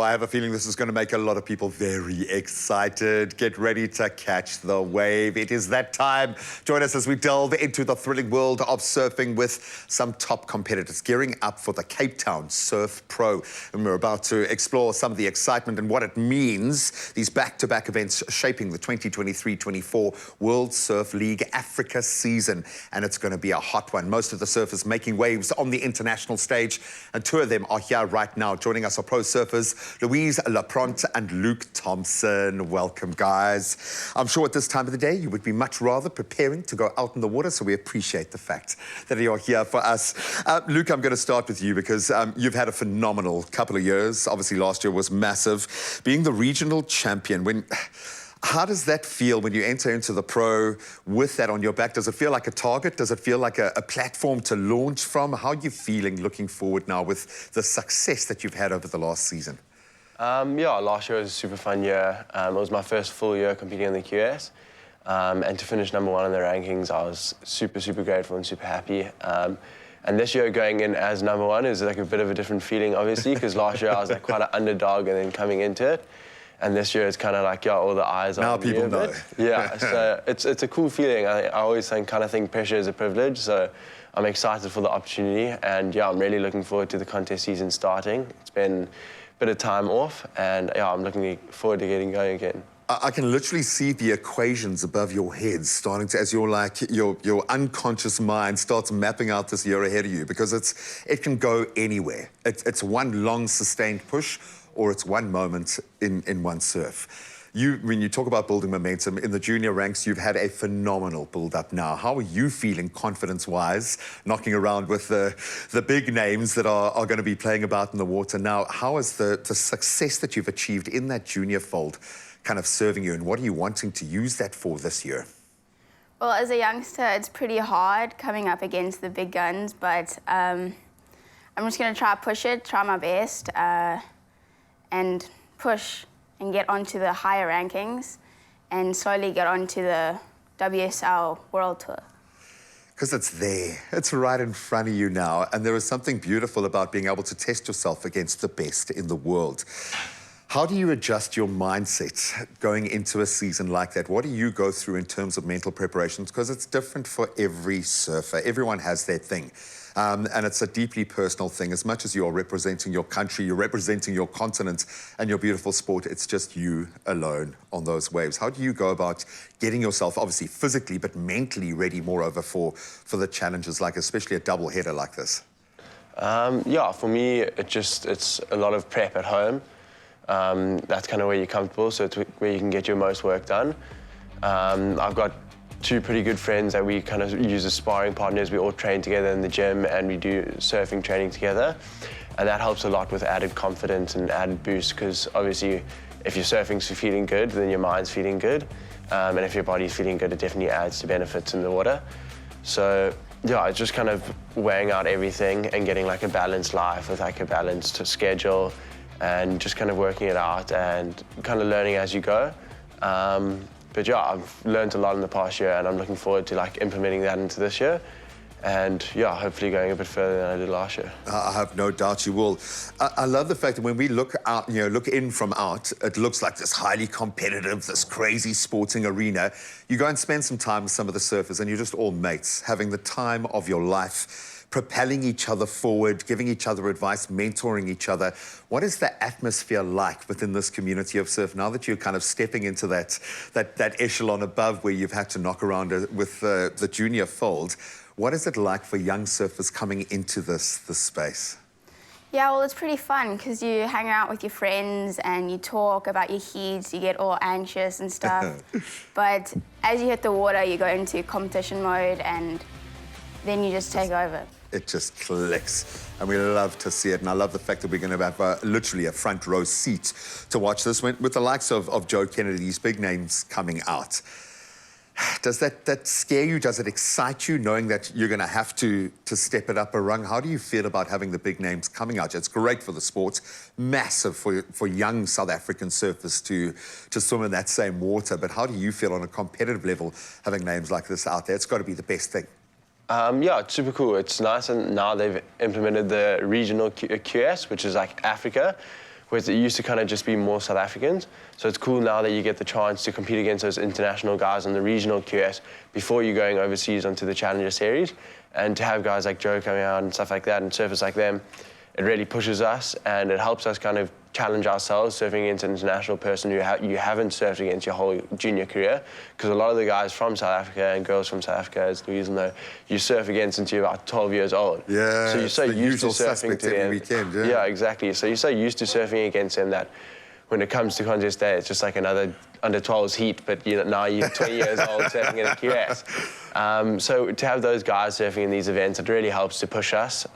I have a feeling this is going to make a lot of people very excited. Get ready to catch the wave. It is that time. Join us as we delve into the thrilling world of surfing with some top competitors gearing up for the Cape Town Surf Pro. And we're about to explore some of the excitement and what it means, these back-to-back events shaping the 2023-24 World Surf League Africa season. And it's going to be a hot one. Most of the surfers making waves on the international stage, and two of them are here right now. Joining us are pro surfers Louise Lapront and Luke Thompson. Welcome, guys. I'm sure at this time of the day you would be much rather preparing to go out in the water, so we appreciate the fact that you're here for us. Luke, I'm going to start with you because you've had a phenomenal couple of years. Obviously, last year was massive. Being the regional champion, how does that feel when you enter into the pro with that on your back? Does it feel like a target? Does it feel like a platform to launch from? How are you feeling looking forward now with the success that you've had over the last season? Yeah, last year was a super fun year. It was my first full year competing in the QS. And to finish #1 in the rankings, I was super, super grateful and super happy. And this year going in as #1 is like a bit of a different feeling, obviously, because last year I was like quite an underdog and then coming into it. And this year it's kind of like, yeah, all the eyes are on me. Now people know. Yeah, so it's a cool feeling. I always think pressure is a privilege, so I'm excited for the opportunity. And yeah, I'm really looking forward to the contest season starting. It's been a bit of time off, and yeah, I'm looking forward to getting going again. I can literally see the equations above your head starting to, as your unconscious mind starts mapping out this year ahead of you, because it can go anywhere. It's one long sustained push, or it's one moment in one surf. When you talk about building momentum, in the junior ranks, you've had a phenomenal build-up now. How are you feeling confidence-wise, knocking around with the big names that are going to be playing about in the water now? How is the success that you've achieved in that junior fold kind of serving you, and what are you wanting to use that for this year? Well, as a youngster, it's pretty hard coming up against the big guns, but I'm just going to try my best, and push and get onto the higher rankings and slowly get onto the WSL World Tour. Because it's there. It's right in front of you now. And there is something beautiful about being able to test yourself against the best in the world. How do you adjust your mindset going into a season like that? What do you go through in terms of mental preparations? Because it's different for every surfer. Everyone has their thing. And it's a deeply personal thing. As much as you're representing your country, you're representing your continent and your beautiful sport, it's just you alone on those waves. How do you go about getting yourself, obviously physically, but mentally ready, moreover, for the challenges, like especially a double header like this? Yeah, for me, it's a lot of prep at home. That's kind of where you're comfortable, so it's where you can get your most work done. I've got two pretty good friends that we kind of use as sparring partners. We all train together in the gym and we do surfing training together. And that helps a lot with added confidence and added boost, because obviously if your surfing's feeling good, then your mind's feeling good. And if your body's feeling good, it definitely adds to benefits in the water. So yeah, it's just kind of weighing out everything and getting like a balanced life with like a balanced schedule, and just kind of working it out and kind of learning as you go. But yeah, I've learned a lot in the past year, and I'm looking forward to like implementing that into this year. And yeah, hopefully going a bit further than I did last year. I have no doubt you will. I love the fact that when we look out, look in from out, it looks like this highly competitive, this crazy sporting arena. You go and spend some time with some of the surfers, and you're just all mates, having the time of your life, propelling each other forward, giving each other advice, mentoring each other. What is the atmosphere like within this community of surf now that you're kind of stepping into that echelon above where you've had to knock around with the junior fold? What is it like for young surfers coming into this space? Yeah, well, it's pretty fun because you hang out with your friends and you talk about your heats, you get all anxious and stuff. But as you hit the water, you go into competition mode and then you just take over. It just clicks, and we love to see it. And I love the fact that we're going to have literally a front row seat to watch this with the likes of Joe Kennedy, these big names coming out. Does that scare you? Does it excite you, knowing that you're going to have to step it up a rung? How do you feel about having the big names coming out? It's great for the sport, massive for young South African surfers to swim in that same water. But how do you feel on a competitive level having names like this out there? It's got to be the best thing. Yeah, it's super cool. It's nice, and now they've implemented the regional QS, which is like Africa, whereas it used to kind of just be more South Africans. So it's cool now that you get the chance to compete against those international guys on the regional QS before you're going overseas onto the Challenger Series. And to have guys like Joe coming out and stuff like that and surfers like them, it really pushes us and it helps us kind of challenge ourselves surfing against an international person who you haven't surfed against your whole junior career. Because a lot of the guys from South Africa and girls from South Africa, as Louise will know, you surf against since you're about 12 years old. Yeah, so you're so the used to usual surfing suspects to every them. weekend, yeah. Yeah, exactly. So you're so used to surfing against them that when it comes to contest day, it's just like another under 12s heat, but now you're 20 years old surfing in a QS. So to have those guys surfing in these events, it really helps to push us.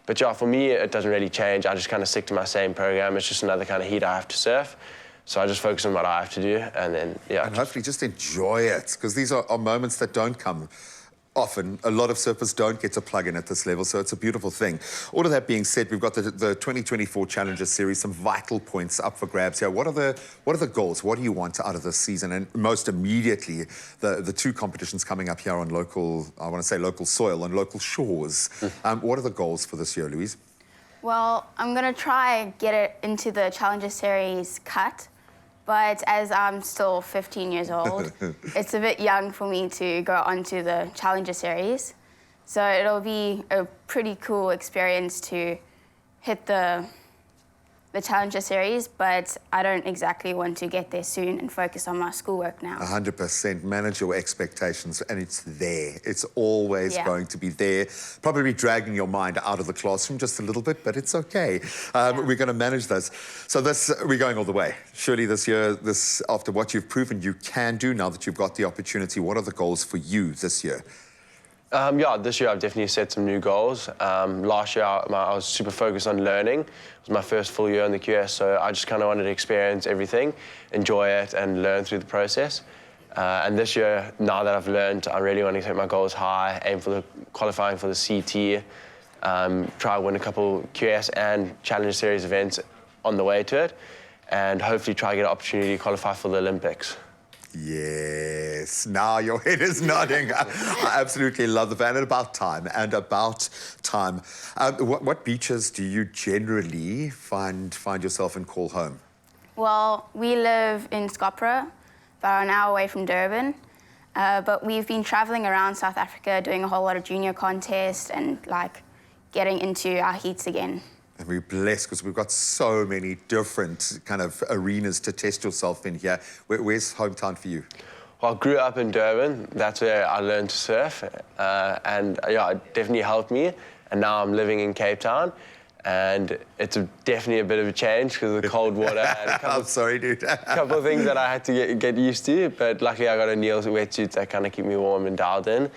But yeah, for me, it doesn't really change. I just kind of stick to my same program. It's just another kind of heat I have to surf. So I just focus on what I have to do, and then, yeah. And hopefully just enjoy it, because these are moments that don't come often. A lot of surfers don't get to plug in at this level, so it's a beautiful thing. All of that being said, we've got the 2024 Challenger Series, some vital points up for grabs here. What are the goals? What do you want out of this season? And most immediately, the two competitions coming up here on local, I want to say local soil, on local shores. What are the goals for this year, Louise? Well, I'm going to try get it into the Challenger Series cut. But as I'm still 15 years old, it's a bit young for me to go onto the Challenger Series. So it'll be a pretty cool experience to hit the Challenger Series, but I don't exactly want to get there soon and focus on my schoolwork now. 100%. Manage your expectations, and it's there. It's always going to be there. Probably dragging your mind out of the classroom just a little bit, but it's okay. We're going to manage those. So we're going all the way. Surely this year, after what you've proven you can do, now that you've got the opportunity, what are the goals for you this year? Yeah, this year I've definitely set some new goals. Last year I was super focused on learning. It was my first full year on the QS, so I just kind of wanted to experience everything, enjoy it, and learn through the process. And this year, now that I've learned, I really want to take my goals high, aim for qualifying for the CT, try to win a couple QS and Challenger Series events on the way to it, and hopefully try to get an opportunity to qualify for the Olympics. Yes, now your head is nodding. I absolutely love the van. And about time. What beaches do you generally find yourself and call home? Well, we live in Skopje, about an hour away from Durban. But we've been traveling around South Africa doing a whole lot of junior contests and getting into our heats again. And we're blessed because we've got so many different kind of arenas to test yourself in here. Where's hometown for you? Well, I grew up in Durban. That's where I learned to surf. And yeah, it definitely helped me. And now I'm living in Cape Town. And it's definitely a bit of a change because of the cold water and a couple, I'm sorry, dude. couple of things that I had to get used to. But luckily I got a Neil's wetsuit that kind of keep me warm and dialed in.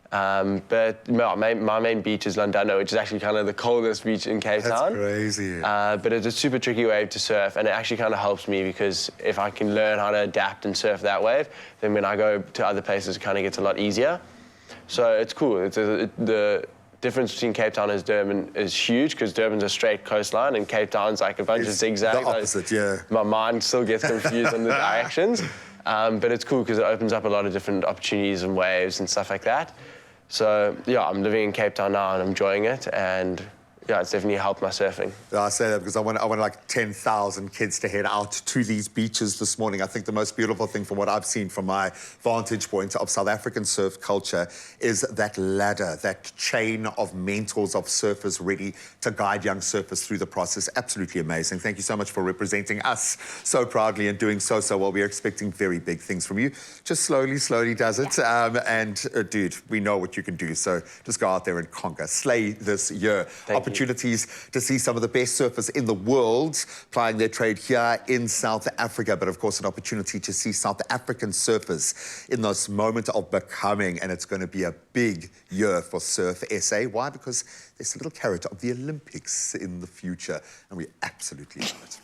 But my main beach is Londano, which is actually kind of the coldest beach in Cape Town. That's crazy. But it's a super tricky wave to surf, and it actually kind of helps me because if I can learn how to adapt and surf that wave, then when I go to other places, it kind of gets a lot easier. So it's cool. The difference between Cape Town and Durban is huge because Durban's a straight coastline and Cape Town's like a bunch of zigzags. The opposite, yeah. My mind still gets confused on the directions. But it's cool because it opens up a lot of different opportunities and waves and stuff like that. So, yeah, I'm living in Cape Town now and I'm enjoying it, and yeah, it's definitely helped my surfing. I say that because I want like 10,000 kids to head out to these beaches this morning. I think the most beautiful thing from what I've seen from my vantage point of South African surf culture is that ladder, that chain of mentors of surfers ready to guide young surfers through the process. Absolutely amazing. Thank you so much for representing us so proudly and doing so well. We're expecting very big things from you. Just slowly does it. Dude, we know what you can do. So just go out there and conquer. Slay this year. Thank you. Opportunities to see some of the best surfers in the world plying their trade here in South Africa, but of course an opportunity to see South African surfers in this moment of becoming, and it's going to be a big year for Surf SA. Why? Because there's a little carrot of the Olympics in the future, and we absolutely love it.